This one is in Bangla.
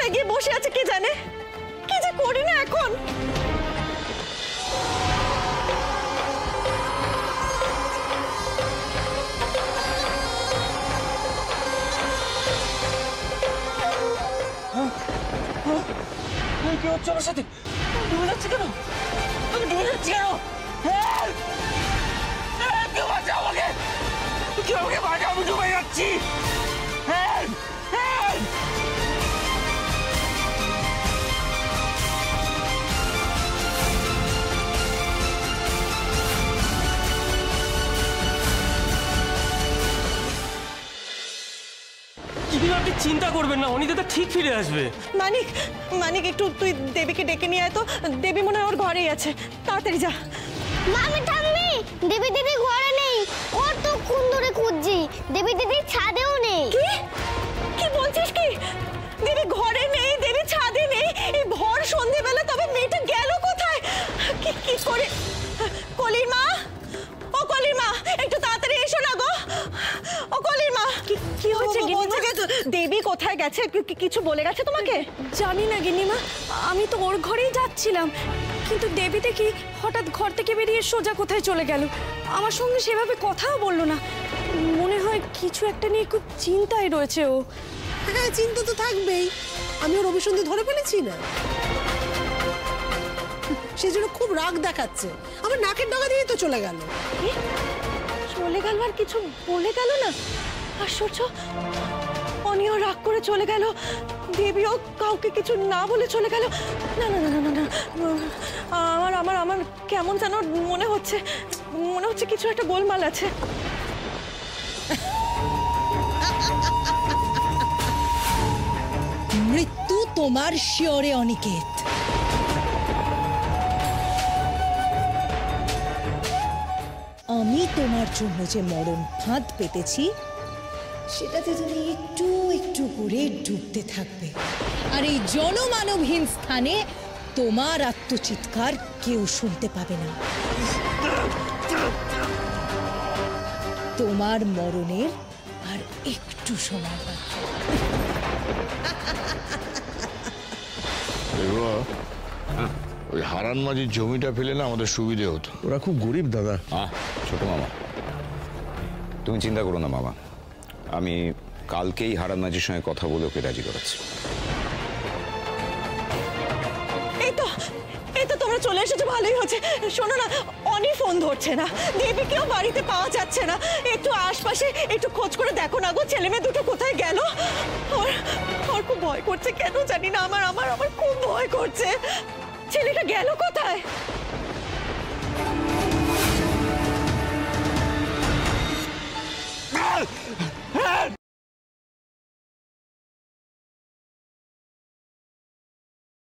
কোথায় গিয়ে বসে আছে কে জানে। কি যে করি না এখন। কি হচ্ছে আমার সাথে? ডুবে যাচ্ছে কেন? আমি ডুবে যাচ্ছি কেন? কেউ বাঁচাও আমাকে! কেউ আমাকে বাঁচাও, আমি ডুবে যাচ্ছি! আপনি চিন্তা করবেন না, অনিতা ঠিক ফিরে আসবে। মানিক, মানিক একটু তুই দেবীকে ডেকে নিয়ে আয় তো। দেবী মনে হয় ওর ঘরেই আছে, তাড়াতাড়ি যা। মামি ঠাম্মি, দেবী দিদি ঘরে নেই। কতক্ষণ ধরে খুঁজছি, দেবী দিদি ছাদেও নেই। কি কি বলছিস কি? দেবী ঘরে নেই, দেবী ছাদে নেই, এই ভর সন্ধ্যেবেলা, তবে মেয়েটা গেল কোথায়? কি কি করে? কলির মা, ও কলির মা, একটু তাড়াতাড়ি এসো না গো। ও কলির মা, কি হয়েছে গিন্নিমা? দেবী কোথায় গেছে? কিছু বলে গেছে তোমাকে? জানি না গিন্নিমা, আমি তো ওর ঘরেই যাচ্ছিলাম, কিন্তু দেবী দেখি হঠাৎ ঘর থেকে বেরিয়ে সোজা কোথায় চলে গেল। আমার সঙ্গে সেভাবে কথাও বললো না। মনে হয় কিছু একটা নিয়ে খুব চিন্তায় রয়েছে ও। হ্যাঁ, চিন্তা তো থাকবেই। আমি ওর অভিসন্ধি ধরে ফেলেছি না, সেজন্য খুব রাগ দেখাচ্ছে। আমার নাকের ডগা দিয়ে তো চলে গেল। চলে গেল আর কিছু বলে গেল না? আশ্চর্য, অনিও রাগ করে চলে গেল, দেবীও কাউকে কিছু না বলে চলে গেল। না না না না না, আমার আমার আমার কেমন যেন মনে হচ্ছে, কিছু একটা গোলমাল আছে। মৃত্যু তোমার শিয়রে অনিকেত। আমি তোমার জন্য যে মরণ ফাঁদ পেতেছি, সেটাতে তুমি একটু একটু করে ডুবতে থাকবে, আর এই জনমানবহীন স্থানে তোমার আত্মচিৎকার কেউ শুনতে পাবে না। তোমার মরণের আর একটু সময় বাকি। ওই হারান মাঝির জমিটা পেলে না আমাদের সুবিধে হতো। ওরা খুব গরিব দাদা। ছোট মামা, তুমি চিন্তা করো না মামা, আমি কালকেই হারান মাঝির সঙ্গে কথা বলে ওকে রাজি করাচ্ছি। এই তো তোমরা চলে এসেছো, ভালোই হচ্ছে। শোনো না, অনি ফোন ধরছে না, দেবীকেও বাড়িতে পাওয়া যাচ্ছে না। একটু আশপাশে একটু খোঁজ করে দেখো না গো, ছেলে মেয়ে দুটো কোথায় গেল। আমার খুব ভয় করছে, কেন জানি না, আমার আমার আমার খুব ভয় করছে। ছেলেটা গেল কোথায়?